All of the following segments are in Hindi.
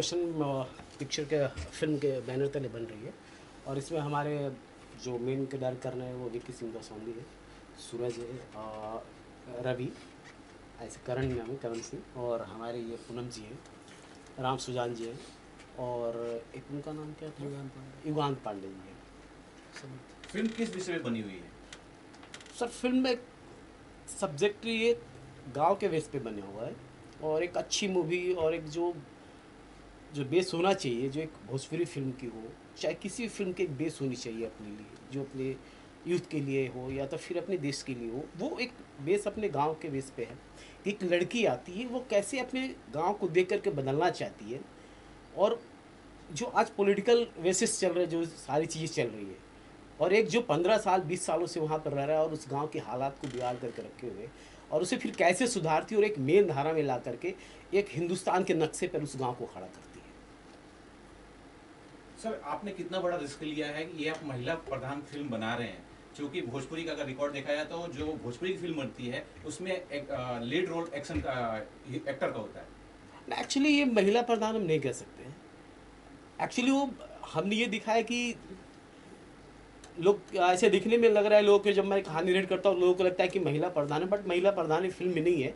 रोशन पिक्चर के फिल्म के बैनर तले बन रही है और इसमें हमारे जो मेन किरदार कर रहे हैं वो विक्की सिंह गोस्वामी है, सूरज है, रवि, ऐसे करण नाम है, करण सिंह, और हमारे ये पूनम जी हैं, राम सुजान जी हैं, और एक उनका नाम क्या था, युगांत पांडे जी हैं। फिल्म किस विषय में बनी हुई है? सर फिल्म में सब्जेक्ट ये गांव के बेस पे बना हुआ है और एक अच्छी मूवी और एक जो बेस होना चाहिए, जो एक भोजपुरी फिल्म की हो, चाहे किसी भी फिल्म की एक बेस होनी चाहिए अपने लिए, जो अपने यूथ के लिए हो या तो फिर अपने देश के लिए हो, वो एक बेस अपने गांव के बेस पे है। एक लड़की आती है, वो कैसे अपने गांव को देख करके बदलना चाहती है, और जो आज पॉलिटिकल बेसिस चल रहे, जो सारी चीज़ें चल रही है, और एक जो 15 साल 20 सालों से वहाँ पर रह रहा है और उस गांव के हालात को बिगाड़ करके रखे हुए, और उसे फिर कैसे सुधारती है और एक मेन धारा में ला करके एक हिंदुस्तान के नक्शे पर उस गांव को खड़ा करती है। सर आपने कितना बड़ा रिस्क लिया है कि ये आप महिला प्रधान फिल्म बना रहे हैं, क्योंकि भोजपुरी का अगर रिकॉर्ड देखा जाए तो जो भोजपुरी की फिल्म बनती है उसमें एक लीड रोल एक्शन एक्टर का होता है। एक्चुअली ये महिला प्रधान हम नहीं कह सकते हैं। एक्चुअली वो हमने ये दिखाया कि लोग ऐसे दिखने में लग रहा है, लोगों को जब मैं कहानी रीड करता हूँ लोगों को लगता है कि महिला प्रधान है, बट महिला प्रधान फिल्म में नहीं है।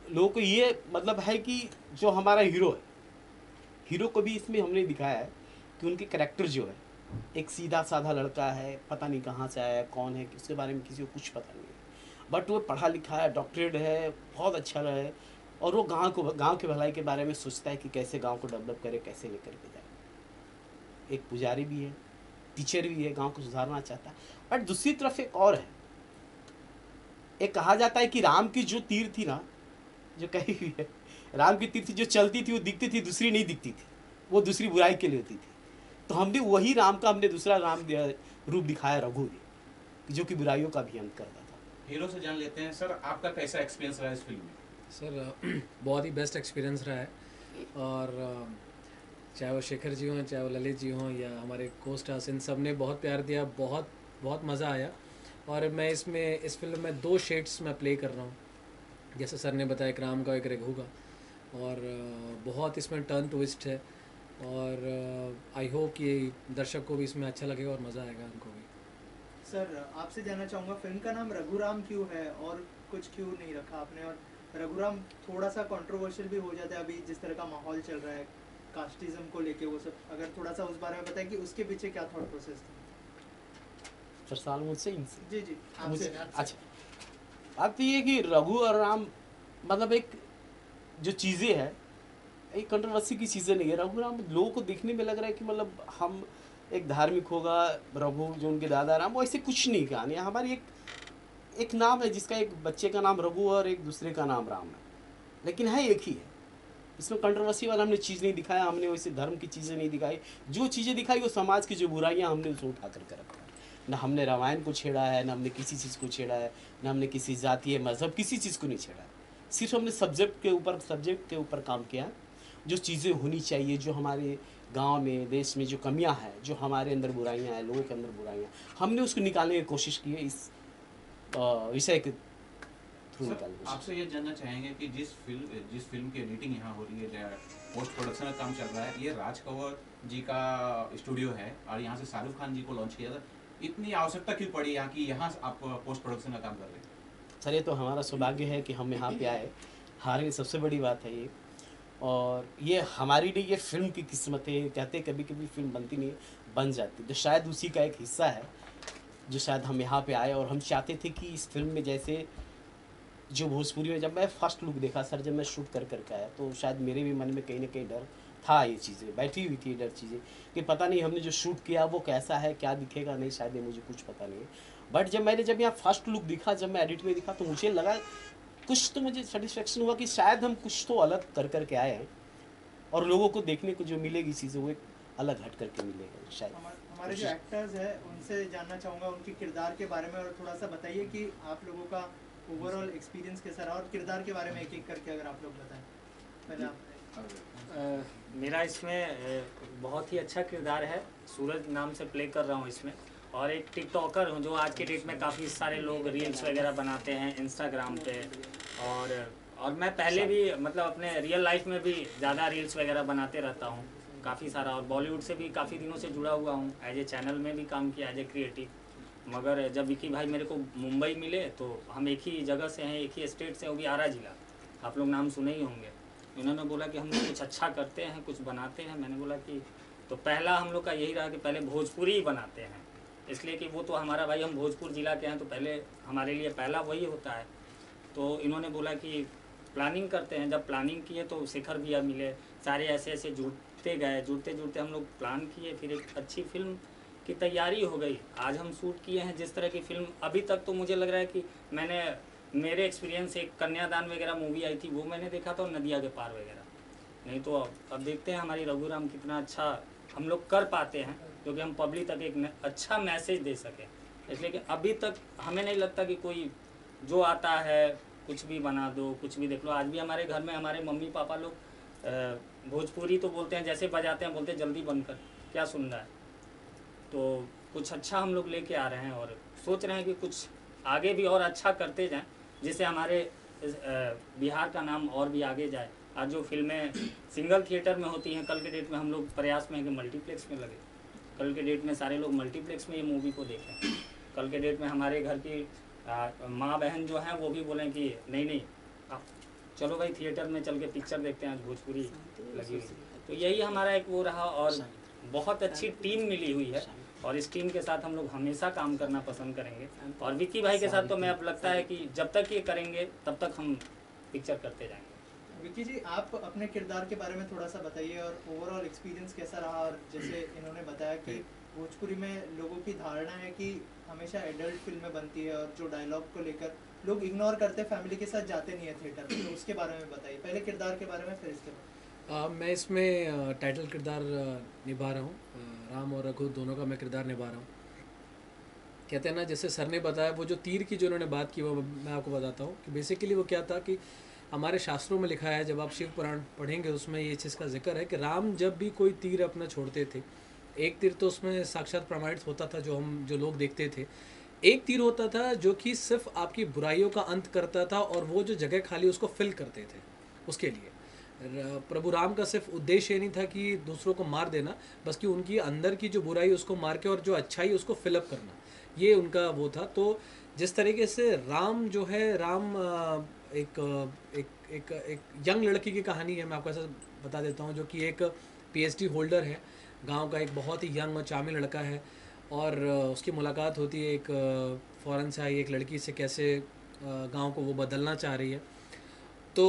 लोगों को ये मतलब है कि जो हमारा हीरो है, हीरो को भी इसमें हमने दिखाया है कि उनके करैक्टर जो है, एक सीधा साधा लड़का है, पता नहीं कहाँ से आया है, कौन है, उसके बारे में किसी को कुछ पता नहीं है, बट वो पढ़ा लिखा है, डॉक्टरेट है, बहुत अच्छा रहे, और वो गांव के भलाई के बारे में सोचता है कि कैसे गांव को डेवलप करे, कैसे लेकर के जाए। एक पुजारी भी है, टीचर भी है, गांव को सुधारना चाहता है। बट दूसरी तरफ एक और है, एक कहा जाता है कि राम की जो तीर थी ना, जो कही हुई है, राम की तीर थी जो चलती थी वो दिखती थी, दूसरी नहीं दिखती थी, वो दूसरी बुराई के लिए होती थी। तो हमने वही राम का हमने दूसरा रूप दिखाया, रघु, जो कि बुराइयों का भी अंत करता था। हीरो से जान लेते हैं सर, आपका कैसा एक्सपीरियंस रहा इस फिल्म में? सर बहुत ही बेस्ट एक्सपीरियंस रहा है, और चाहे वो शेखर जी हों, चाहे वो ललित जी हों, या हमारे को स्टार्स, इन सब ने बहुत प्यार दिया, बहुत बहुत मज़ा आया। और मैं इस फिल्म में 2 शेड्स में प्ले कर रहा हूँ, जैसे सर ने बताया, एक राम का एक रघु का, और बहुत इसमें टर्न ट्विस्ट है, और आई होप कि दर्शक को भी इसमें अच्छा लगेगा और मज़ा आएगा उनको भी। सर आपसे जानना चाहूँगा, फिल्म का नाम रघुराम क्यों है और कुछ क्यों नहीं रखा आपने? और रघुराम थोड़ा सा कंट्रोवर्शियल भी हो जाता है अभी जिस तरह का माहौल चल रहा है कास्टिज्म को लेके, वो सब अगर थोड़ा सा उस बारे में बताएं कि उसके पीछे क्या थॉट प्रोसेस था? सर सवाल मुझसे इनसे? जी जी आपसे। अच्छा, बात ये है कि रघु और राम मतलब एक जो चीज़ें हैं, एक कंट्रोवर्सी की चीज़ें नहीं है। रघु राम लोगों को देखने में लग रहा है कि मतलब हम एक धार्मिक होगा, रघु जो उनके दादा राम, वो ऐसे कुछ नहीं कहानी है। हमारी एक नाम है जिसका एक बच्चे का नाम रघु और एक दूसरे का नाम राम है, लेकिन है एक ही है। इसमें कंट्रोवर्सी वाला हमने चीज़ नहीं दिखाया, हमने वैसे धर्म की चीज़ें नहीं दिखाई। जो चीज़ें दिखाई वो समाज की जो बुराइयाँ हमने उसको उठा करके रखा है। ना हमने रामायण को छेड़ा है, ना हमने किसी चीज़ को छेड़ा है, ना हमने किसी जातीय मजहब किसी चीज़ को नहीं छेड़ा है। सिर्फ हमने सब्जेक्ट के ऊपर काम किया। जो चीज़ें होनी चाहिए, जो हमारे गांव में, देश में जो कमियां हैं, जो हमारे अंदर बुराइयां हैं, लोगों के अंदर बुराइयां, हमने उसको निकालने की कोशिश की है इस विषय के थ्रू निकालने। आपसे ये जानना चाहेंगे कि जिस फिल्म की एडिटिंग यहाँ हो रही है, पोस्ट प्रोडक्शन का काम चल रहा है, ये राज कंवर जी का स्टूडियो है और यहाँ से शाहरुख खान जी को लॉन्च किया था, इतनी आवश्यकता क्यों पड़ी यहाँ की, यहाँ आप पोस्ट प्रोडक्शन का काम कर रहे हैं? सर ये तो हमारा सौभाग्य है कि हम यहाँ पे आए, हमारे लिए सबसे बड़ी बात है ये। और ये हमारी लिए ये फिल्म की किस्मत है। कहते कभी कभी फिल्म बनती नहीं है, बन जाती, तो शायद उसी का एक हिस्सा है जो शायद हम यहाँ पे आए। और हम चाहते थे कि इस फिल्म में जैसे जो भोजपुरी में, जब मैं फर्स्ट लुक देखा सर, जब मैं शूट करके आया, तो शायद मेरे भी मन में कहीं ना कहीं डर था, ये चीज़ें बैठी हुई थी, डर चीज़ें कि पता नहीं हमने जो शूट किया वो कैसा है, क्या दिखेगा, नहीं शायद ये मुझे कुछ पता नहीं है। बट जब यहाँ फर्स्ट लुक दिखा, जब मैं एडिट में दिखा, तो मुझे लगा कुछ तो मुझे सेटिस्फेक्शन हुआ कि शायद हम कुछ तो अलग कर के आए हैं, और लोगों को देखने को जो मिलेगी चीज़ें वो एक अलग हट करके मिलेगा शायद। हमारे जो एक्टर्स हैं उनसे जानना चाहूँगा उनके किरदार के बारे में, और थोड़ा सा बताइए कि आप लोगों का ओवरऑल एक्सपीरियंस कैसा रहा, और किरदार के बारे में एक एक करके अगर आप लोग बताएं। पहले आप। मेरा इसमें बहुत ही अच्छा किरदार है, सूरज नाम से प्ले कर रहा हूँ इसमें, और एक टिकटॉकर हूँ जो आज के डेट में काफ़ी सारे लोग रील्स वगैरह बनाते हैं इंस्टाग्राम पे, और और मैं पहले भी मतलब अपने रियल लाइफ में भी ज़्यादा रील्स वगैरह बनाते रहता हूँ काफ़ी सारा, और बॉलीवुड से भी काफ़ी दिनों से जुड़ा हुआ हूँ, एज ए चैनल में भी काम किया एज ए क्रिएटिव। मगर जब विकी भाई मेरे को मुंबई मिले तो हम एक ही जगह से हैं, एक ही स्टेट से, वो भी आरा जिला, आप लोग नाम सुने ही होंगे। इन्होंने बोला कि हम लोग कुछ अच्छा करते हैं, कुछ बनाते हैं। मैंने बोला कि तो पहला हम लोग का यही रहा कि पहले भोजपुरी ही बनाते हैं, इसलिए कि वो तो हमारा भाई, हम भोजपुर ज़िला के हैं तो पहले हमारे लिए पहला वही होता है। तो इन्होंने बोला कि प्लानिंग करते हैं। जब प्लानिंग किए तो शेखर भैया मिले, सारे ऐसे ऐसे जुड़ते गए, जुड़ते जुड़ते हम लोग प्लान किए, फिर एक अच्छी फिल्म की तैयारी हो गई। आज हम शूट किए हैं जिस तरह की फ़िल्म, अभी तक तो मुझे लग रहा है कि मैंने, मेरे एक्सपीरियंस एक कन्यादान वगैरह मूवी आई थी वो मैंने देखा था, और नदिया के पार वगैरह। नहीं तो अब देखते हैं हमारी रघुराम कितना अच्छा हम लोग कर पाते हैं, क्योंकि हम पब्लिक तक एक अच्छा मैसेज दे सकें। इसलिए कि अभी तक हमें नहीं लगता कि कोई जो आता है कुछ भी बना दो, कुछ भी देख लो। आज भी हमारे घर में हमारे मम्मी पापा लोग भोजपुरी तो बोलते हैं, जैसे बजाते हैं बोलते हैं जल्दी बंद कर, क्या सुन रहा है। तो कुछ अच्छा हम लोग लेके आ रहे हैं और सोच रहे हैं कि कुछ आगे भी और अच्छा करते जाएं, जिससे हमारे बिहार का नाम और भी आगे जाए। आज जो फिल्में सिंगल थिएटर में होती हैं, कल के डेट में हम लोग प्रयास में हैं कि मल्टीप्लेक्स में लगे। कल के डेट में सारे लोग मल्टीप्लेक्स में ये मूवी को देखें। कल के डेट में हमारे घर की माँ बहन जो हैं वो भी बोलें कि नहीं आप चलो भाई थिएटर में चल के पिक्चर देखते हैं, आज भोजपुरी लगी हुई। तो यही हमारा एक वो रहा, और बहुत अच्छी टीम मिली हुई है, और इस टीम के साथ हम लोग हमेशा काम करना पसंद करेंगे। और विक्की भाई के साथ तो मैं अब लगता है कि जब तक ये करेंगे तब तक हम पिक्चर करते जाएंगे। विक्की जी, आप अपने किरदार के बारे में थोड़ा सा बताइए, और ओवरऑल एक्सपीरियंस कैसा रहा। और जैसे इन्होंने बताया कि भोजपुरी में लोगों की धारणा है कि हमेशा एडल्ट फिल्में बनती है, और जो डायलॉग को लेकर लोग इग्नोर करते, फैमिली के साथ जाते नहीं है थिएटर में, तो उसके बारे में बताइए। पहले किरदार के बारे में, फिर इसके बाद। मैं इसमें टाइटल किरदार निभा रहा हूँ, राम और रघु दोनों का मैं किरदार निभा रहा हूँ। कहते हैं ना, जैसे सर ने बताया, वो जो तीर की जो उन्होंने बात की वो मैं आपको बताता हूँ कि बेसिकली वो क्या था कि हमारे शास्त्रों में लिखा है, जब आप शिव पुराण पढ़ेंगे उसमें ये चीज़ का जिक्र है कि राम जब भी कोई तीर अपना छोड़ते थे, एक तीर तो उसमें साक्षात प्रमाणित होता था जो लोग देखते थे। एक तीर होता था जो कि सिर्फ आपकी बुराइयों का अंत करता था, और वो जो जगह खाली उसको फिल करते थे। उसके लिए प्रभु राम का सिर्फ उद्देश्य ये नहीं था कि दूसरों को मार देना, बस कि उनकी अंदर की जो बुराई उसको मार के और जो अच्छाई उसको फिलअप करना, ये उनका वो था। तो जिस तरीके से राम जो है, राम एक यंग लड़की की कहानी है, मैं आपको ऐसा बता देता हूँ, जो कि एक PhD होल्डर है, गांव का एक बहुत ही यंग और चामी लड़का है, और उसकी मुलाकात होती है एक फॉरेन से आई एक लड़की से, कैसे गांव को वो बदलना चाह रही है। तो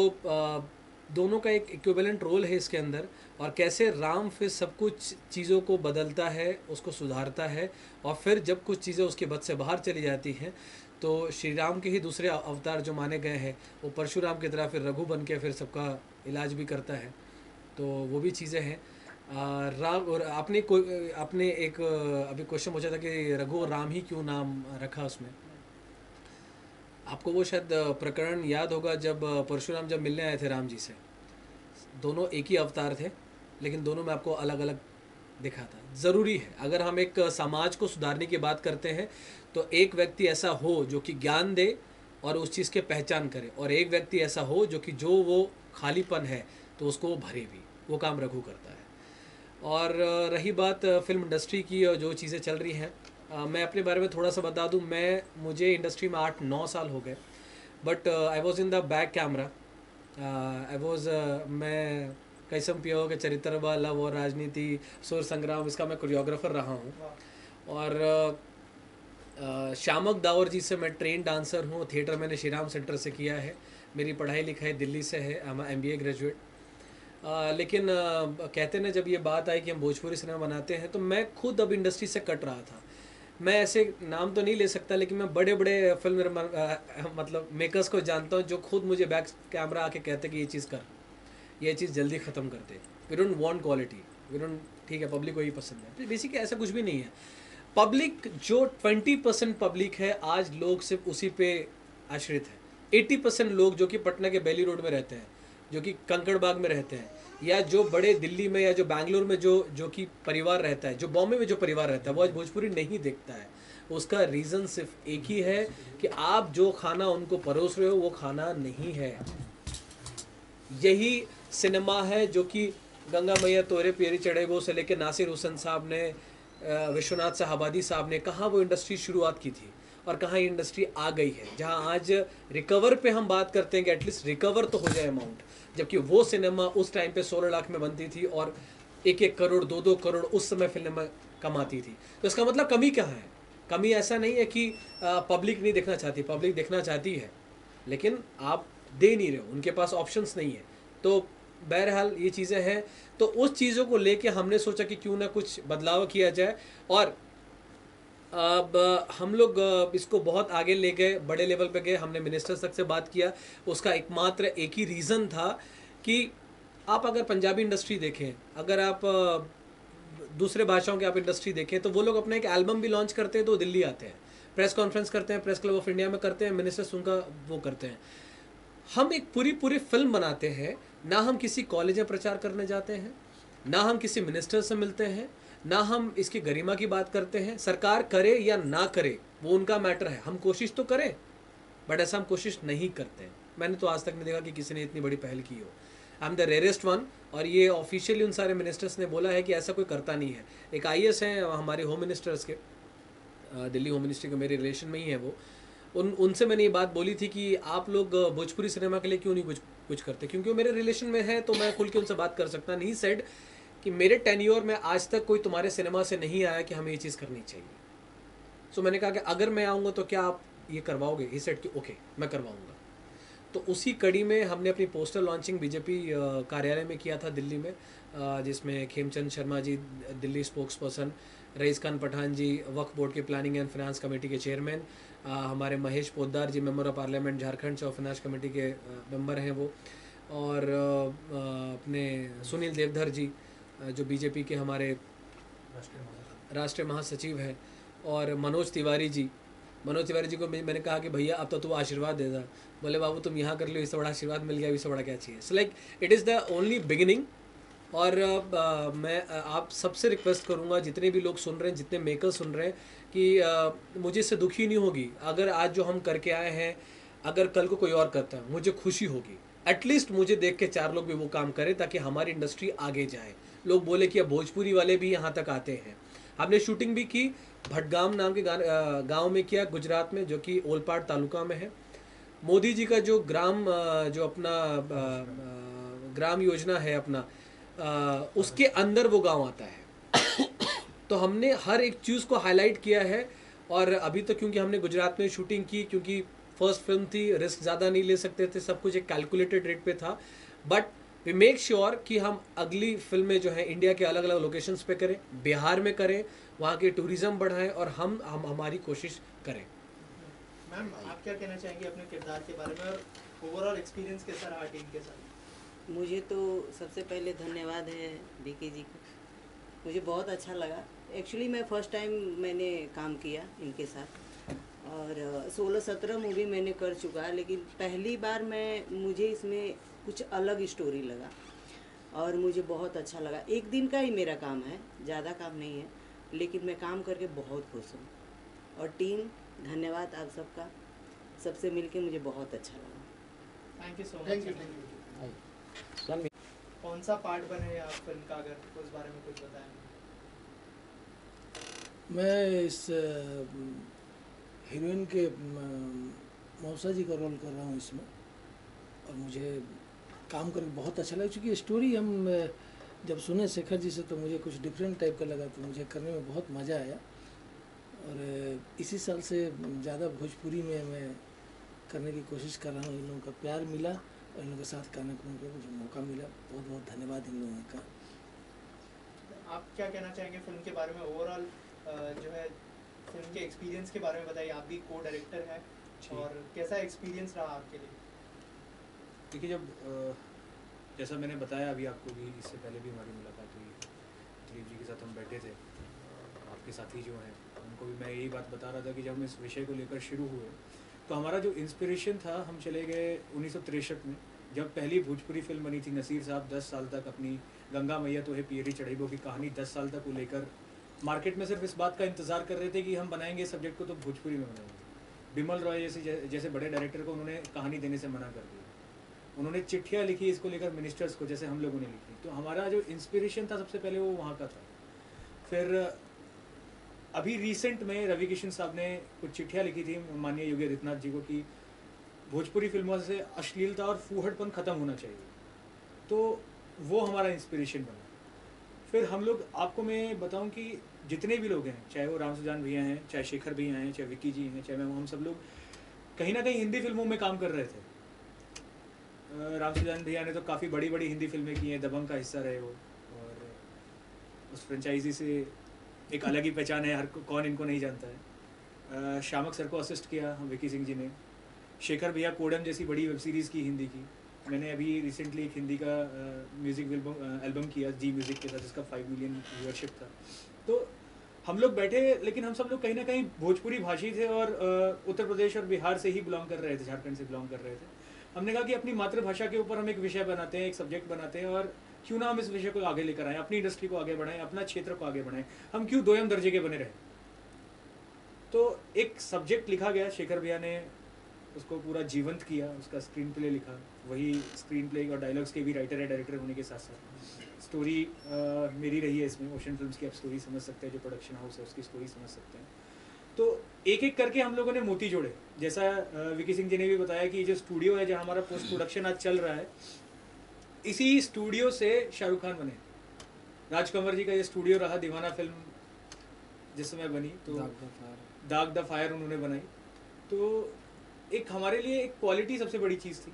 दोनों का एक इक्विवेलेंट रोल है इसके अंदर, और कैसे राम फिर सब कुछ चीज़ों को बदलता है, उसको सुधारता है, और फिर जब कुछ चीज़ें उसके बद से बाहर चली जाती हैं तो श्री राम के ही दूसरे अवतार जो माने गए हैं, वो परशुराम की तरह फिर रघु बन के फिर सबका इलाज भी करता है। तो वो भी चीज़ें हैं। राम और आपने एक अभी क्वेश्चन पूछा था कि रघु और राम ही क्यों नाम रखा उसमें। आपको वो शायद प्रकरण याद होगा, जब परशुराम जब मिलने आए थे राम जी से, दोनों एक ही अवतार थे, लेकिन दोनों में आपको अलग अलग दिखा था। ज़रूरी है, अगर हम एक समाज को सुधारने की बात करते हैं तो एक व्यक्ति ऐसा हो जो कि ज्ञान दे और उस चीज़ के पहचान करे, और एक व्यक्ति ऐसा हो जो कि जो वो खालीपन है तो उसको वो भरे भी। वो काम रघु करता है। और रही बात फिल्म इंडस्ट्री की और जो चीज़ें चल रही हैं, मैं अपने बारे में थोड़ा सा बता दूं। मुझे इंडस्ट्री में 8-9 साल हो गए, but I was in the back camera. मैं कैसम पियो के चरित्र व लव और राजनीति सुर संग्राम, इसका मैं कोरियोग्राफर रहा हूँ। और श्यामक दावर जी से मैं ट्रेन डांसर हूँ। थिएटर मैंने श्री राम सेंटर से किया है। मेरी पढ़ाई लिखाई दिल्ली से है, आई एम MBA ग्रेजुएट। लेकिन कहते ना, जब ये बात आई कि हम भोजपुरी सिनेमा बनाते हैं, तो मैं खुद अब इंडस्ट्री से कट रहा था। मैं ऐसे नाम तो नहीं ले सकता, लेकिन मैं बड़े बड़े फिल्म मतलब मेकर्स को जानता हूँ जो खुद मुझे बैक कैमरा आके कहते कि ये चीज़ कर, ये चीज़ जल्दी ख़त्म कर दे, we don't want quality, we don't, ठीक है पब्लिक को ही पसंद है। बेसिकली ऐसा कुछ भी नहीं है। पब्लिक जो 20% पब्लिक है आज, लोग सिर्फ उसी पे आश्रित है। 80% लोग जो कि पटना के बेली रोड में रहते हैं, जो कि कंकड़बाग में रहते हैं, या जो बड़े दिल्ली में या जो बैंगलोर में जो कि परिवार रहता है, जो बॉम्बे में जो परिवार रहता है, वो आज भोजपुरी नहीं देखता है। उसका रीज़न सिर्फ एक ही है कि आप जो खाना उनको परोस रहे हो वो खाना नहीं है। यही सिनेमा है जो कि गंगा मैया तोरे पियरी चढ़े वो से लेके नासिर हुसैन साहब ने, विश्वनाथ साहबादी साहब ने, कहाँ वो इंडस्ट्री शुरुआत की थी और कहाँ ये इंडस्ट्री आ गई है, जहाँ आज रिकवर पे हम बात करते हैं कि एटलीस्ट रिकवर तो हो जाए अमाउंट, जबकि वो सिनेमा उस टाइम पे 16 लाख में बनती थी और 1-1 करोड़ 2-2 करोड़ उस समय फिल्म कमाती थी। तो इसका मतलब कमी कहाँ है? कमी ऐसा नहीं है कि पब्लिक नहीं देखना चाहती, पब्लिक देखना चाहती है, लेकिन आप दे नहीं रहे हो, उनके पास ऑप्शंस नहीं है। तो बहरहाल ये चीज़ें हैं, तो उस चीज़ों को लेके हमने सोचा कि क्यों ना कुछ बदलाव किया जाए। और अब हम लोग इसको बहुत आगे ले गए, बड़े लेवल पे गए, हमने मिनिस्टर्स तक से बात किया। उसका एकमात्र एक ही रीज़न था कि आप अगर पंजाबी इंडस्ट्री देखें, अगर आप दूसरे भाषाओं की आप इंडस्ट्री देखें, तो वो लोग अपना एक एल्बम भी लॉन्च करते हैं तो दिल्ली आते हैं, प्रेस कॉन्फ्रेंस करते हैं, प्रेस क्लब ऑफ इंडिया में करते हैं, मिनिस्टर्स उनका वो करते हैं। हम एक पूरी फिल्म बनाते हैं, ना हम किसी कॉलेज में प्रचार करने जाते हैं, ना हम किसी मिनिस्टर से मिलते हैं, ना हम इसकी गरिमा की बात करते हैं। सरकार करे या ना करे वो उनका मैटर है, हम कोशिश तो करें, बट ऐसा हम कोशिश नहीं करते हैं। मैंने तो आज तक नहीं देखा कि किसी ने इतनी बड़ी पहल की हो। I am the rarest one, और ये ऑफिशियली उन सारे मिनिस्टर्स ने बोला है कि ऐसा कोई करता नहीं है। एक IAS हैं हमारे होम मिनिस्टर्स के, दिल्ली होम मिनिस्ट्री के मेरे रिलेशन में ही है वो, उनसे मैंने ये बात बोली थी कि आप लोग भोजपुरी सिनेमा के लिए क्यों नहीं कुछ करते, क्योंकि वो मेरे रिलेशन में है तो मैं खुल के उनसे बात कर सकता नहीं। सेड कि मेरे टेन्योर में आज तक कोई तुम्हारे सिनेमा से नहीं आया कि हमें ये चीज़ करनी चाहिए। सो मैंने कहा कि अगर मैं आऊँगा तो क्या आप ये करवाओगे? ही सेड कि ओके मैं करवाऊँगा। तो उसी कड़ी में हमने अपनी पोस्टर लॉन्चिंग बीजेपी कार्यालय में किया था दिल्ली में, जिसमें Khemchand Sharma ji Delhi spokes person, rice Khan Pathan जी वक्फ बोर्ड के प्लानिंग एंड फाइनेंस कमेटी के चेयरमैन, हमारे महेश पोद्दार जी मेंबर ऑफ पार्लियामेंट झारखंड से और फाइनेंस कमेटी के मेंबर हैं वो, और अपने सुनील देवधर जी जो बीजेपी के हमारे राष्ट्रीय महासचिव हैं, और मनोज तिवारी जी को मैंने कहा कि भैया अब तो तू आशीर्वाद दे दा। बोले बाबू तुम यहाँ कर लो, इससे बड़ा आशीर्वाद मिल गया, इससे बड़ा क्या चाहिए। So like it is the only beginning. और मैं आप सबसे रिक्वेस्ट करूँगा, जितने भी लोग सुन रहे हैं, जितने मेकर सुन रहे हैं, कि मुझे इससे दुखी नहीं होगी अगर आज जो हम करके आए हैं, अगर कल को कोई और करता है, मुझे खुशी होगी। एटलीस्ट मुझे देख के 4 लोग भी वो काम करें ताकि हमारी इंडस्ट्री आगे जाए। लोग बोले कि अब भोजपुरी वाले भी यहाँ तक आते हैं। हमने शूटिंग भी की, भटगाम नाम के गांव में किया, गुजरात में, जो कि ओलपाड तालुका में है। मोदी जी का जो जो अपना ग्राम योजना है अपना, उसके अंदर वो गांव आता है। तो हमने हर एक चीज़ को हाईलाइट किया है। और अभी तो क्योंकि हमने गुजरात में शूटिंग की, क्योंकि फर्स्ट फिल्म थी, रिस्क ज़्यादा नहीं ले सकते थे, सब कुछ एक कैलकुलेटेड रेट पे था। बट वी मेक श्योर कि हम अगली फिल्में जो हैं इंडिया के अलग अलग लोकेशंस पे करें, बिहार में करें, वहाँ के टूरिज़्म बढ़ाएं, और हम हमारी कोशिश करें। मैम आप क्या कहना चाहेंगे अपने किरदार के बारे में और ओवरऑल एक्सपीरियंस कैसा रहा टीम के साथ? मुझे तो सबसे पहले धन्यवाद है बीके जी को, मुझे बहुत अच्छा लगा। एक्चुअली मैं फर्स्ट टाइम मैंने काम किया इनके साथ, और 16-17 मूवी मैंने कर चुका है, लेकिन पहली बार मुझे इसमें कुछ अलग स्टोरी लगा और मुझे बहुत अच्छा लगा। एक दिन का ही मेरा काम है, ज़्यादा काम नहीं है, लेकिन मैं काम करके बहुत खुश हूँ। और टीम, धन्यवाद आप सबका, सबसे मिलके मुझे बहुत अच्छा लगा। Thank you so much. कौन सा पार्ट बने आप फिल्म का, अगर उस बारे में कुछ बताएं? मैं इस हीरोइन के मौसा जी का रोल कर रहा हूँ इसमें, और मुझे काम करके बहुत अच्छा लगा। क्योंकि स्टोरी हम जब सुने शेखर जी से तो मुझे कुछ डिफरेंट टाइप का लगा, तो मुझे करने में बहुत मज़ा आया। और इसी साल से ज़्यादा भोजपुरी में मैं करने की कोशिश कर रहा हूँ। इन लोगों का प्यार मिला और इन लोगों के साथ करने को मुझे मौका मिला, बहुत बहुत धन्यवाद इन लोगों का। आप क्या कहना चाहेंगे फिल्म के बारे में, ओवरऑल जो है फिल्म के एक्सपीरियंस के बारे में बताइए। आप भी को डायरेक्टर हैं, और कैसा एक्सपीरियंस रहा आपके लिए? देखिए, जब जैसा मैंने बताया अभी आपको भी, इससे पहले भी हमारी मुलाकात हुई, दिलीप जी के साथ हम बैठे थे, आपके साथी जो हैं उनको भी मैं यही बात बता रहा था कि जब हम इस विषय को लेकर शुरू हुए तो हमारा जो इंस्पिरेशन था, हम चले गए 1963 में, जब पहली भोजपुरी फिल्म बनी थी। नसीर साहब 10 साल तक अपनी गंगा मैया तो है पियरी चढ़ेबो की कहानी 10 साल तक वो लेकर मार्केट में सिर्फ इस बात का इंतज़ार कर रहे थे कि हम बनाएंगे सब्जेक्ट को तो भोजपुरी में बनाएंगे। बिमल रॉय जैसे बड़े डायरेक्टर को उन्होंने कहानी देने से मना कर दिया। उन्होंने चिट्ठियाँ लिखी इसको लेकर मिनिस्टर्स को, जैसे हम लोगों ने लिखी। तो हमारा जो इंस्पिरेशन था सबसे पहले वो वहाँ का था। फिर अभी रिसेंट में रवि किशन साहब ने कुछ चिट्ठियाँ लिखी थी माननीय योगी आदित्यनाथ जी को कि भोजपुरी फिल्मों से अश्लीलता और फूहड़पन ख़त्म होना चाहिए। तो वो हमारा इंस्पिरेशन बना। फिर हम लोग, आपको मैं बताऊं कि जितने भी लोग हैं, चाहे वो राम सुजान भैया हैं, चाहे शेखर भैया हैं, चाहे विक्की जी हैं, चाहे मैं, हम सब लोग कहीं ना कहीं हिंदी फिल्मों में काम कर रहे थे। राम सुजान भैया ने तो काफ़ी बड़ी बड़ी हिंदी फिल्में की हैं, दबंग का हिस्सा रहे हो, और उस फ्रेंचाइजी से एक अलग ही पहचान है, हर कौन इनको नहीं जानता है। शामक सर को असिस्ट किया हम विक्की सिंह जी ने। शेखर भैया कोडम जैसी बड़ी वेब सीरीज़ की हिंदी की। मैंने अभी रिसेंटली एक हिंदी का म्यूज़िक एल्बम किया जी म्यूज़िक के साथ, जिसका 5 मिलियन व्यूअरशिप था। तो हम लोग बैठे, लेकिन हम सब लोग कहीं ना कहीं भोजपुरी भाषी थे और उत्तर प्रदेश और बिहार से ही बिलोंग कर रहे थे, झारखंड से बिलोंग कर रहे थे। हमने कहा कि अपनी मातृभाषा के ऊपर हम एक विषय बनाते हैं, एक सब्जेक्ट बनाते हैं, और क्यों ना हम इस विषय को आगे लेकर आएँ, अपनी इंडस्ट्री को आगे बढ़ाएं, अपना क्षेत्र को आगे बढ़ाएं। हम क्यों दोयम दर्जे के बने रहें। तो एक सब्जेक्ट लिखा गया, शेखर भैया ने उसको पूरा जीवंत किया, उसका स्क्रीन प्ले लिखा। वही स्क्रीन प्ले और डायलॉग्स के भी राइटर है, डायरेक्टर होने के साथ साथ स्टोरी मेरी रही है इसमें। ओशन फिल्म्स की आप स्टोरी समझ सकते हैं, जो प्रोडक्शन हाउस है उसकी स्टोरी समझ सकते हैं। तो एक एक करके हम लोगों ने मोती जोड़े। जैसा विकी सिंह जी ने भी बताया कि जो स्टूडियो है जहाँ हमारा पोस्ट प्रोडक्शन आज चल रहा है, इसी स्टूडियो से शाहरुख खान बने। राज कंवर जी का ये स्टूडियो रहा, दीवाना फिल्म जिस समय बनी, तो दाग द फायर उन्होंने बनाई। तो एक हमारे लिए एक क्वालिटी सबसे बड़ी चीज़ थी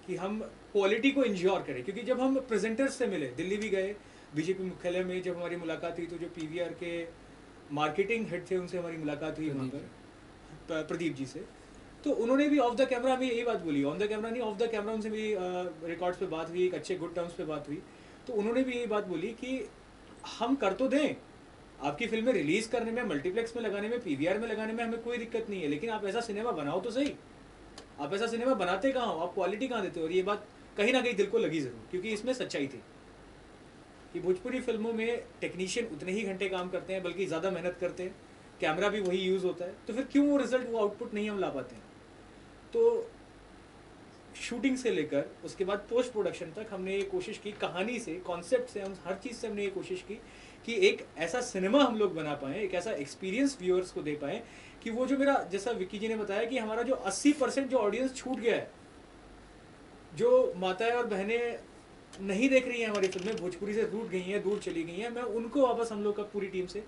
कि हम क्वालिटी को इंश्योर करें। क्योंकि जब हम प्रेजेंटर्स से मिले, दिल्ली भी गए, बीजेपी मुख्यालय में जब हमारी मुलाकात हुई, तो जो पीवीआर के मार्केटिंग हेड थे उनसे हमारी मुलाकात हुई वहाँ पर, प्रदीप जी से। तो उन्होंने भी ऑफ द कैमरा में यही बात बोली, ऑन द कैमरा नहीं, ऑफ द कैमरा उनसे भी रिकॉर्ड्स पे बात हुई, एक अच्छे गुड टर्म्स पे बात हुई। तो उन्होंने भी यही बात बोली कि हम कर तो दें, आपकी फिल्में रिलीज करने में, मल्टीप्लेक्स में लगाने में, पीवीआर में लगाने में हमें कोई दिक्कत नहीं है, लेकिन आप ऐसा सिनेमा बनाओ तो सही। आप ऐसा सिनेमा बनाते कहाँ हो, आप क्वालिटी कहाँ देते हो। और ये बात कहीं ना कहीं दिल को लगी जरूर, क्योंकि इसमें सच्चाई थी कि भोजपुरी फिल्मों में टेक्नीशियन उतने ही घंटे काम करते हैं, बल्कि ज़्यादा मेहनत करते हैं, कैमरा भी वही यूज़ होता है। तो फिर क्यों वो रिजल्ट, वो आउटपुट नहीं हम ला पाते हैं। तो शूटिंग से लेकर उसके बाद पोस्ट प्रोडक्शन तक हमने ये कोशिश की, कहानी से, कॉन्सेप्ट से, हम हर चीज़ से हमने ये कोशिश की कि एक ऐसा सिनेमा हम लोग बना पाएँ, एक ऐसा एक्सपीरियंस व्यूअर्स को दे पाएँ कि वो जो मेरा, जैसा विक्की जी ने बताया कि हमारा जो 80% जो ऑडियंस छूट गया है, जो माताएं और बहनें नहीं देख रही हैं हमारी फिल्में, भोजपुरी से रूठ गई हैं, दूर चली गई हैं, मैं उनको वापस, हम लोग का पूरी टीम से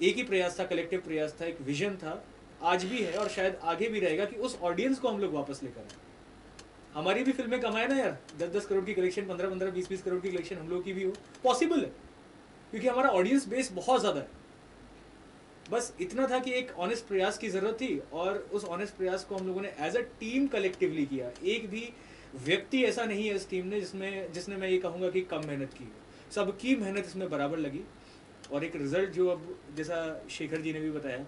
एक ही प्रयास था, कलेक्टिव प्रयास था, एक विजन था, आज भी है और शायद आगे भी रहेगा कि उस ऑडियंस को हम लोग वापस लेकर आए। हमारी भी फिल्में कमाए ना यार, 10-10 करोड़ की कलेक्शन, 15-15, 20-20 करोड़ की कलेक्शन हम लोग की भी हो, पॉसिबल है, क्योंकि हमारा ऑडियंस बेस बहुत ज़्यादा है। बस इतना था कि एक ऑनेस्ट प्रयास की ज़रूरत थी, और उस ऑनेस्ट प्रयास को हम लोगों ने एज अ टीम कलेक्टिवली किया। एक भी व्यक्ति ऐसा नहीं है इस टीम ने जिसने मैं ये कहूँगा कि कम मेहनत की हो। सबकी मेहनत इसमें बराबर लगी, और एक रिजल्ट जो, अब जैसा शेखर जी ने भी बताया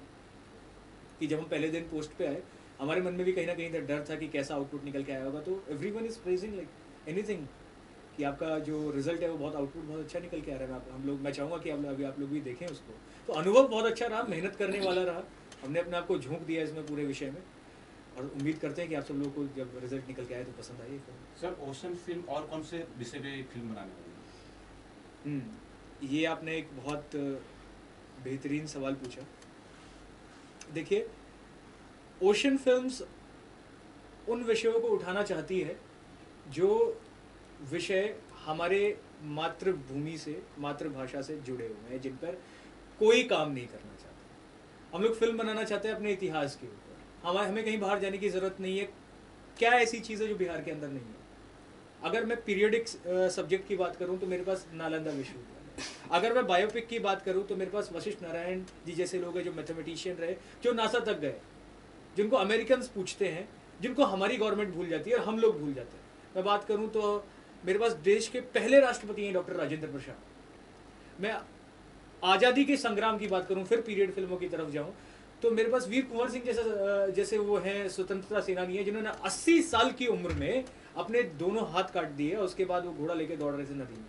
कि जब हम पहले दिन पोस्ट पे आए, हमारे मन में भी कहीं ना कहीं डर था कि कैसा आउटपुट निकल के आया होगा। तो everyone is praising like anything कि आपका जो रिजल्ट है वो बहुत, आउटपुट बहुत अच्छा निकल के आ रहा है। हम लोग, मैं चाहूँगा कि आप लोग भी देखें उसको। तो अनुभव बहुत अच्छा रहा, मेहनत करने वाला रहा, हमने अपने आप को झोंक दिया इसमें पूरे विषय में, और उम्मीद करते हैं कि आप सब लोगों को जब रिजल्ट निकल के आए तो पसंद आई। सर, ओशन फिल्म और कौन से विषय पे फिल्म बनाने वाली है? ये आपने एक बहुत बेहतरीन सवाल पूछा। देखिए, ओशन फिल्म्स उन विषयों को उठाना चाहती है जो विषय हमारे मातृभूमि से, मातृभाषा से जुड़े हुए हैं, जिन पर कोई काम नहीं करना चाहता। हम लोग फिल्म बनाना चाहते हैं अपने इतिहास के ऊपर। हमें कहीं बाहर जाने की ज़रूरत नहीं है। क्या ऐसी चीज़ है जो बिहार के अंदर नहीं है? अगर मैं पीरियडिक सब्जेक्ट की बात करूं तो मेरे पास नालंदा विश्वविद्यालय। अगर मैं बायोपिक की बात करूं तो मेरे पास वशिष्ठ नारायण जी जैसे लोग हैं जो मैथमेटिशियन रहे, जो नासा तक गए, जिनको अमेरिकन पूछते हैं, जिनको हमारी गवर्नमेंट भूल जाती है और हम लोग भूल जाते हैं। मैं बात करूँ तो मेरे पास देश के पहले राष्ट्रपति हैं डॉक्टर राजेंद्र प्रसाद। मैं आज़ादी के संग्राम की बात करूं, फिर पीरियड फिल्मों की तरफ जाऊं, तो मेरे पास वीर कुंवर सिंह जैसे वो हैं स्वतंत्रता सेनानी है, जिन्होंने 80 साल की उम्र में अपने दोनों हाथ काट दिए, और उसके बाद वो घोड़ा लेके दौड़ रहे थे नदी में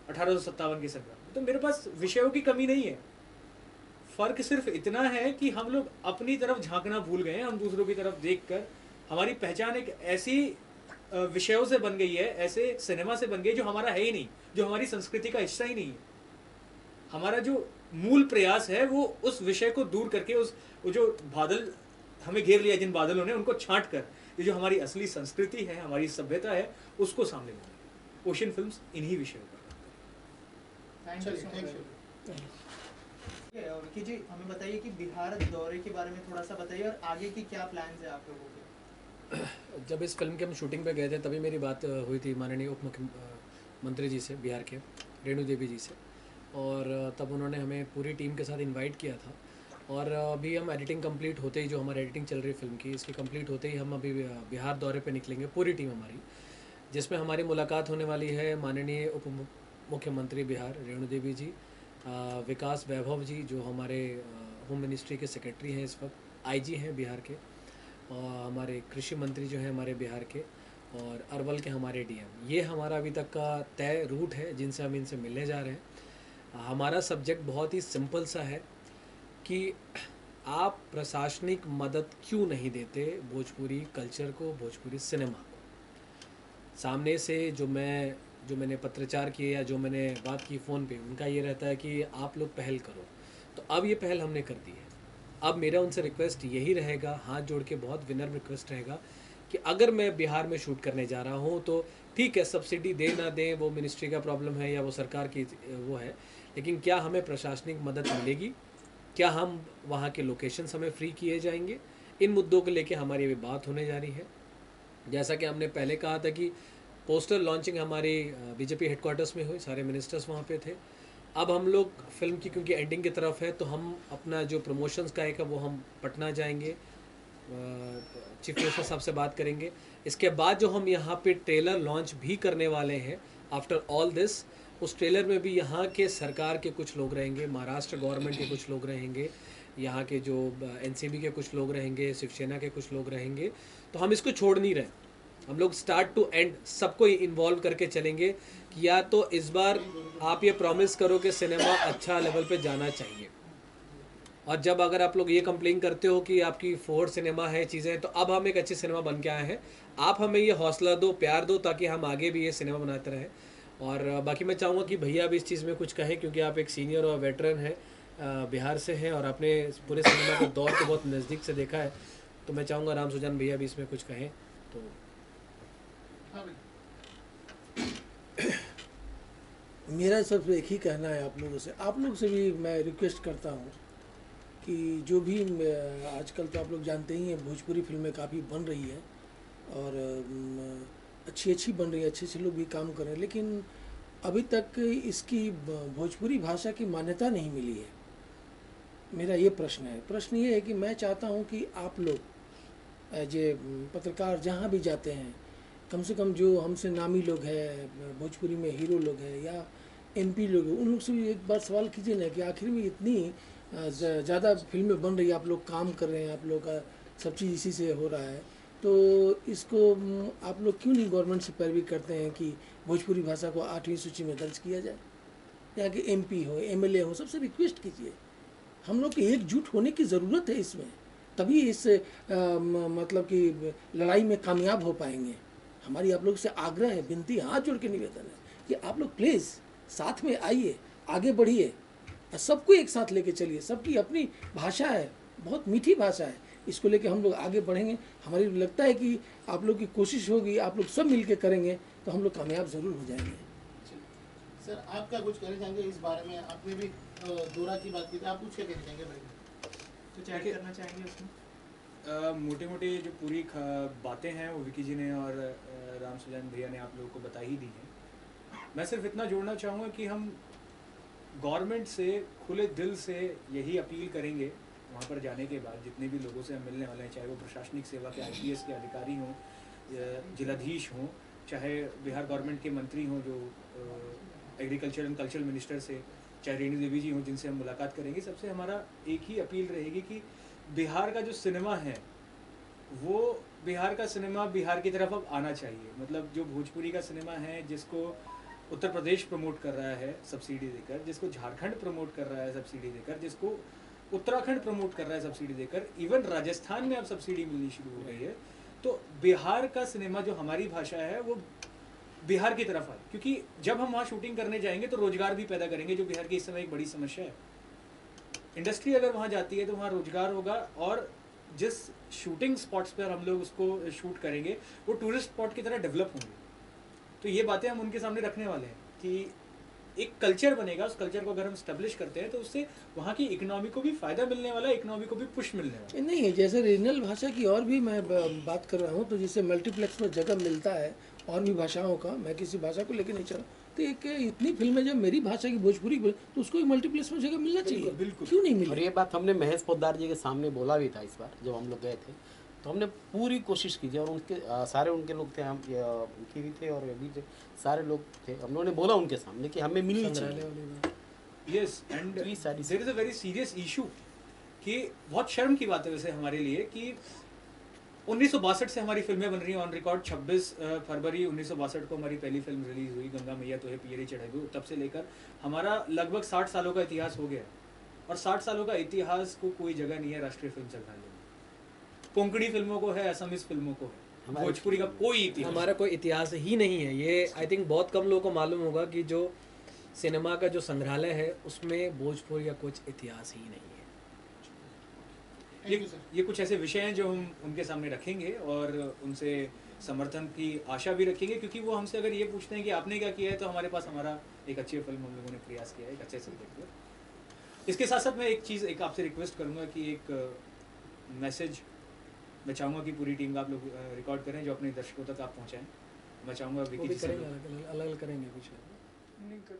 1857 के संग्राम। तो मेरे पास विषयों की कमी नहीं है। फर्क सिर्फ इतना है कि हम लोग अपनी तरफ झांकना भूल गए हैं। हम दूसरों की तरफ देखकर, हमारी पहचान एक ऐसी विषयों से बन गई है, ऐसे सिनेमा से बन गई जो हमारा है ही नहीं, जो हमारी संस्कृति का हिस्सा ही नहीं है। हमारा जो मूल प्रयास है वो उस विषय को दूर करके वो जो बादल हमें घेर लिया, जिन बादलों ने, उनको छांट कर ये जो हमारी असली संस्कृति है, हमारी सभ्यता है, उसको सामने लाना। ओशियन फिल्म्स इन्हीं विषयों पर। Thank you so much. Vicky ji, हमें बताइए कि बिहार दौरे के बारे में थोड़ा सा बताइए और आगे की क्या प्लान्स है आप लोगों के? जब इस फिल्म के हम शूटिंग पे गए थे तभी मेरी बात हुई थी माननीय उप मुख्यमंत्री जी से, बिहार के रेणु देवी जी से, और तब उन्होंने हमें पूरी टीम के साथ इनवाइट किया था। और अभी हम एडिटिंग कंप्लीट होते ही, जो हमारी एडिटिंग चल रही है फिल्म की, इसकी कंप्लीट होते ही हम अभी बिहार दौरे पे निकलेंगे, पूरी टीम हमारी, जिसमें हमारी मुलाकात होने वाली है माननीय उप मुख्यमंत्री बिहार रेणु देवी जी, विकास वैभव जी जो हमारे होम मिनिस्ट्री के सेक्रेटरी हैं इस वक्त, आईजी हैं बिहार के, और हमारे कृषि मंत्री जो हैं हमारे बिहार के, और अरवल के हमारे डीएम। ये हमारा अभी तक का तय रूट है जिनसे हम इनसे मिलने जा रहे हैं। हमारा सब्जेक्ट बहुत ही सिंपल सा है कि आप प्रशासनिक मदद क्यों नहीं देते भोजपुरी कल्चर को, भोजपुरी सिनेमा को। सामने से जो मैंने पत्रचार किए या जो मैंने बात की फ़ोन पे, उनका ये रहता है कि आप लोग पहल करो। तो अब ये पहल हमने कर दी है। अब मेरा उनसे रिक्वेस्ट यही रहेगा, हाथ जोड़ के बहुत विनम्र रिक्वेस्ट रहेगा कि अगर मैं बिहार में शूट करने जा रहा हूँ तो ठीक है, सब्सिडी दे ना दें वो मिनिस्ट्री का प्रॉब्लम है या वो सरकार की वो है, लेकिन क्या हमें प्रशासनिक मदद मिलेगी, क्या हम वहाँ के लोकेशंस हमें फ्री किए जाएंगे, इन मुद्दों को लेके हमारी अभी बात होने जा रही है। जैसा कि हमने पहले कहा था कि पोस्टर लॉन्चिंग हमारी बीजेपी हेडक्वार्टर्स में हुई, सारे मिनिस्टर्स वहाँ पे थे। अब हम लोग फिल्म की क्योंकि एंडिंग की तरफ है तो हम अपना जो प्रमोशंस का है वो हम पटना जाएंगे, चीफ मिनिस्टर साहब से बात करेंगे। इसके बाद जो हम यहाँ पे ट्रेलर लॉन्च भी करने वाले हैं आफ्टर ऑल दिस, उस ट्रेलर में भी यहाँ के सरकार के कुछ लोग रहेंगे, महाराष्ट्र गवर्नमेंट के कुछ लोग रहेंगे, यहाँ के जो एनसीबी के कुछ लोग रहेंगे, शिवसेना के कुछ लोग रहेंगे। तो हम इसको छोड़ नहीं रहे, हम लोग स्टार्ट टू एंड सबको इन्वॉल्व करके चलेंगे कि या तो इस बार आप ये प्रॉमिस करो कि सिनेमा अच्छा लेवल पे जाना चाहिए, और जब अगर आप लोग ये कंप्लेन करते हो कि आपकी फोर्ड सिनेमा है चीज़ें, तो अब हम एक अच्छी सिनेमा बन के आए हैं, आप हमें ये हौसला दो, प्यार दो, ताकि हम आगे भी ये सिनेमा बनाते रहें। और बाकी मैं चाहूँगा कि भैया भी इस चीज़ में कुछ कहें, क्योंकि आप एक सीनियर और वेटरन हैं, बिहार से हैं और आपने पूरे सिनेमा के दौर को बहुत नज़दीक से देखा है। तो मैं चाहूँगा राम सुजान भैया भी इसमें कुछ कहें। तो मेरा सिर्फ एक ही कहना है आप लोग से भी मैं रिक्वेस्ट करता हूँ कि जो भी आजकल तो आप लोग जानते ही हैं, भोजपुरी फिल्में काफ़ी बन रही है और अच्छी बन रही है, अच्छे लोग भी काम कर रहे हैं, लेकिन अभी तक इसकी भोजपुरी भाषा की मान्यता नहीं मिली है। मेरा ये प्रश्न ये है कि मैं चाहता हूँ कि आप लोग एज ए पत्रकार जहाँ भी जाते हैं, कम से कम जो हमसे नामी लोग हैं, भोजपुरी में हीरो लोग हैं या एमपी लोग हैं, उन लोग से भी एक बार सवाल कीजिए ना कि आखिर में इतनी ज़्यादा फिल्में बन रही है, आप लोग काम कर रहे हैं, आप लोग का सब चीज़ इसी से हो रहा है, तो इसको आप लोग क्यों नहीं गवर्नमेंट से पैरवी करते हैं कि भोजपुरी भाषा को 8वीं सूची में दर्ज किया जाए। यहाँ के एमपी हो, एमएलए हो, सबसे रिक्वेस्ट कीजिए। हम लोग को एकजुट होने की ज़रूरत है इसमें, तभी इस मतलब कि लड़ाई में कामयाब हो पाएंगे। हमारी आप लोग से आग्रह है, विनती, हाथ जोड़ के निवेदन है कि आप लोग प्लीज़ साथ में आइए, आगे बढ़िए, सबको एक साथ लेके चलिए। सबकी अपनी भाषा है, बहुत मीठी भाषा है, इसको लेके हम लोग आगे बढ़ेंगे। हमारी लगता है कि आप लोग की कोशिश होगी, आप लोग सब मिलके करेंगे तो हम लोग कामयाब ज़रूर हो जाएंगे। सर, आप क्या कुछ कहना चाहेंगे इस बारे में? आपने भी दौरा की बात की थी, आप कुछ क्या कहना चाहेंगे भाई? कुछ ऐड करना चाहेंगे उसमें? मोटे मोटे जो पूरी बातें हैं वो विकी जी ने और राम सुजान भैया ने आप लोगों को बता ही दी हैं। मैं सिर्फ इतना जोड़ना चाहूँगा कि हम गवर्नमेंट से खुले दिल से यही अपील करेंगे वहाँ पर जाने के बाद, जितने भी लोगों से हम मिलने वाले हैं, चाहे वो प्रशासनिक सेवा के IPS के अधिकारी हों, जिलाधीश हों, चाहे बिहार गवर्नमेंट के मंत्री हों जो एग्रीकल्चर एंड कल्चरल मिनिस्टर से, चाहे रेणु देवी जी हों जिनसे हम मुलाकात करेंगे, सबसे हमारा एक ही अपील रहेगी कि बिहार का जो सिनेमा है वो बिहार का सिनेमा बिहार की तरफ अब आना चाहिए। मतलब जो भोजपुरी का सिनेमा है जिसको उत्तर प्रदेश प्रमोट कर रहा है सब्सिडी देकर, जिसको झारखंड प्रमोट कर रहा है सब्सिडी देकर, जिसको उत्तराखंड प्रमोट कर रहा है सब्सिडी देकर, इवन राजस्थान में अब सब्सिडी मिलनी शुरू हो गई है, तो बिहार का सिनेमा जो हमारी भाषा है वो बिहार की तरफ आए, क्योंकि जब हम वहाँ शूटिंग करने जाएंगे तो रोजगार भी पैदा करेंगे, जो बिहार की इस समय एक बड़ी समस्या है। इंडस्ट्री अगर वहाँ जाती है तो वहाँ रोजगार होगा, और जिस शूटिंग स्पॉट्स पर हम लोग उसको शूट करेंगे वो टूरिस्ट स्पॉट की तरह डेवलप होंगे। तो ये बातें हम उनके सामने रखने वाले हैं कि एक कल्चर बनेगा, उस कल्चर को अगर हम स्टेब्लिश करते हैं तो उससे वहाँ की इकोनॉमी को भी फायदा मिलने वाला है, इकोनॉमी को भी पुश मिलने वाला है। नहीं है, जैसे रीजनल भाषा की और भी मैं बात कर रहा हूँ, तो जिससे मल्टीप्लेक्स में जगह मिलता है और भी भाषाओं का, मैं किसी भाषा को लेकर नहीं चल रहा, तो एक इतनी फिल्में जब मेरी भाषा की भोजपुरी तो उसको एक मल्टीप्लेक्स में जगह मिलना चाहिए, बिल्कुल। क्यों नहीं और मिली? ये बात हमने महेश पोद्दार जी के सामने बोला भी था इस बार जब हम लोग गए थे, तो हमने पूरी कोशिश की थी, और उनके सारे उनके लोग थे, हम उनके भी थे और अभी थे, सारे लोग थे, हम लोगों ने बोला उनके सामने कि हमें मिलनी चाहिए। यस, एंड तो ये सारी there is a very serious issue कि बहुत शर्म की बात है वैसे हमारे लिए कि 1962 से हमारी फिल्में बन रही हैं ऑन रिकॉर्ड। 26 फरवरी 1962 को हमारी पहली फिल्म रिलीज हुई, गंगा मैया तो है पियरी चढ़ाई। तब से लेकर हमारा लगभग 60 सालों का इतिहास हो गया, और 60 सालों का इतिहास को कोई जगह नहीं है राष्ट्रीय फिल्म संग्रहालय में। कोंकणी फिल्मों को है, असमीज फिल्मों को है, भोजपुरी का कोई इतिहास, हमारा कोई इतिहास ही नहीं है। ये आई थिंक बहुत कम लोगों को मालूम होगा कि जो सिनेमा का जो संग्रहालय है उसमें भोजपुरी का कुछ इतिहास ही नहीं है। ये कुछ ऐसे विषय हैं जो हम उनके सामने रखेंगे और उनसे समर्थन की आशा भी रखेंगे, क्योंकि वो हमसे अगर ये पूछते हैं कि आपने क्या किया है, तो हमारे पास हमारा एक अच्छी फिल्म हम लोगों ने प्रयास किया है, एक अच्छे सब्जेक्ट पर। इसके साथ साथ मैं एक चीज़ एक आपसे रिक्वेस्ट करूँगा कि एक मैसेज मैं चाहूँगा कि पूरी टीम का आप लोग रिकॉर्ड करें, जो अपने दर्शकों तक आप पहुँचाएँ। मैं चाहूँगा वो भी विकी जी से करेंगे, अलग अलग करेंगे कुछ। नहीं कर